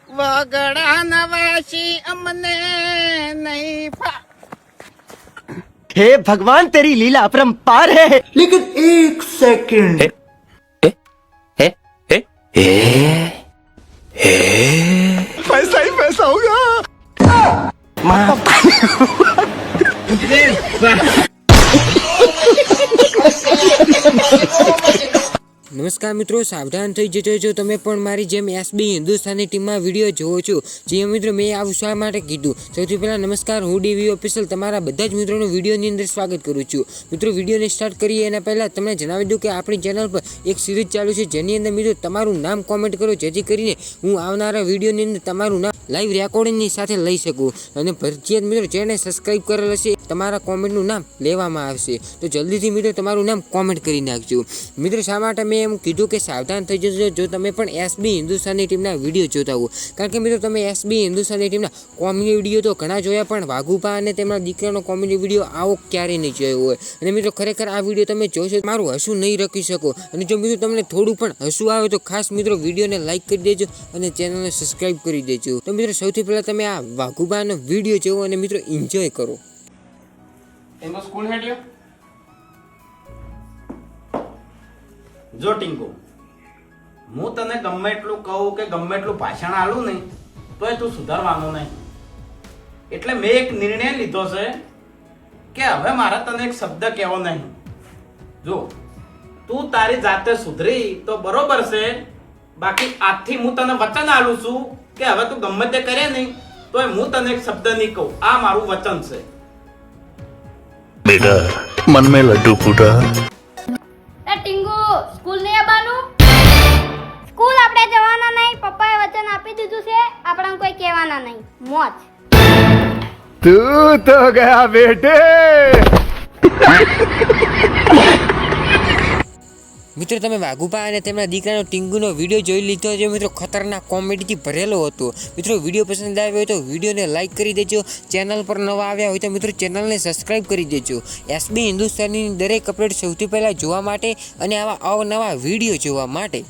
વગડા નવાસી અમને નહીં हे भगवान तेरी लीला अपरंपार है। लेकिन एक सेकंड पैसा ही पैसा होगा। નમસ્કાર મિત્રો, સાવધાન થઈ જજો જો તમે પણ મારી જેમ એસબી હિન્દુસ્તાની ટીમમાં વિડીયો જોવો છો। જે મિત્રો મેં આવું શા માટે કીધું, સૌથી પહેલાં નમસ્કાર, હું ડીવી ઓફિશિયલ તમારા બધા જ મિત્રોનું વિડીયોની અંદર સ્વાગત કરું છું। મિત્રો વિડીયોને સ્ટાર્ટ કરીએ એના પહેલાં તમને જણાવી દઉં કે આપણી ચેનલ પર એક સિરીઝ ચાલુ છે, જેની અંદર મિત્રો તમારું નામ કોમેન્ટ કરો, જેથી કરીને હું આવનારા વિડીયોની અંદર તમારું નામ લાઈવ રેકોર્ડિંગની સાથે લઈ શકું। અને ફરજિયાત મિત્રો ચેનલ સબસ્ક્રાઈબ કરેલ હશે, તમારા કોમેન્ટનું નામ લેવામાં આવશે, તો જલ્દીથી મિત્રો તમારું નામ કોમેન્ટ કરી નાખજો। મિત્રો શા માટે મેં એમ કીધું કે સાવધાન થઈ જજો જો તમે પણ એસબી હિન્દુસ્તાની ટીમના વિડીયો જોતા હો, કારણ કે મિત્રો તમે એસબી હિન્દુસ્તાની ટીમના કોમેડી વિડીયો તો ઘણા જોયા, પણ વાઘુભા અને તેમના દીકરાનો કોમેડી વિડીયો આવો ક્યારેય નહીં જોયો હોય। અને મિત્રો ખરેખર આ વિડીયો તમે જોશો મારું હસું નહીં રાખી શકો, અને જો મિત્રો તમને થોડું પણ હસું આવે તો ખાસ મિત્રો વિડીયોને લાઈક કરી દેજો અને ચેનલને સબસ્ક્રાઈબ કરી દેજો। તો મિત્રો સૌથી પહેલાં તમે આ વાઘુભાનો વિડીયો જોવો અને મિત્રો એન્જોય કરો। એનો સ્કૂલ હેડ્યો જો ટીંકુ, હું તને ગમે એટલું કહું કે ગમે એટલું ભાષણ આલું નહીં તોય તું સુધારવાનો નહીં, એટલે મેં એક નિર્ણય લીધો છે કે હવે મારે તને એક શબ્દ કહેવો નહીં। જો તું તારી જાતે સુધરી તો બરોબર છે, બાકી આજથી હું તને વચન આલું છું કે હવે તું ગમે તે કરે નહીં તોય હું તને એક શબ્દ નહીં કહું, આ મારું વચન છે। बेटा मन में लड्डू फूटा। ટીંગુ સ્કૂલ નહીં આવવાનું? સ્કૂલ આપણે જવાના નહીં, પપ્પાએ વચન આપી દીધું છે, આપણને કોઈ કહેવાના નહીં, મોજ। तू तो गया बेटे। મિત્રો તમે વાઘુભા અને તેમના દીકરાનો ટીંગુનો વિડીયો જોઈ લીધો છે। મિત્રો ખતરનાક કોમેડીથી ભરેલો હતો। મિત્રો વિડીયો પસંદ આવ્યો હોય તો વિડીયોને લાઈક કરી દેજો, ચેનલ પર નવા આવ્યા હોય તો મિત્રો ચેનલને સબસ્ક્રાઈબ કરી દેજો। એસબી હિન્દુસ્તાનીની દરેક અપડેટ સૌથી પહેલાં જોવા માટે અને આવા અવનવા વિડીયો જોવા માટે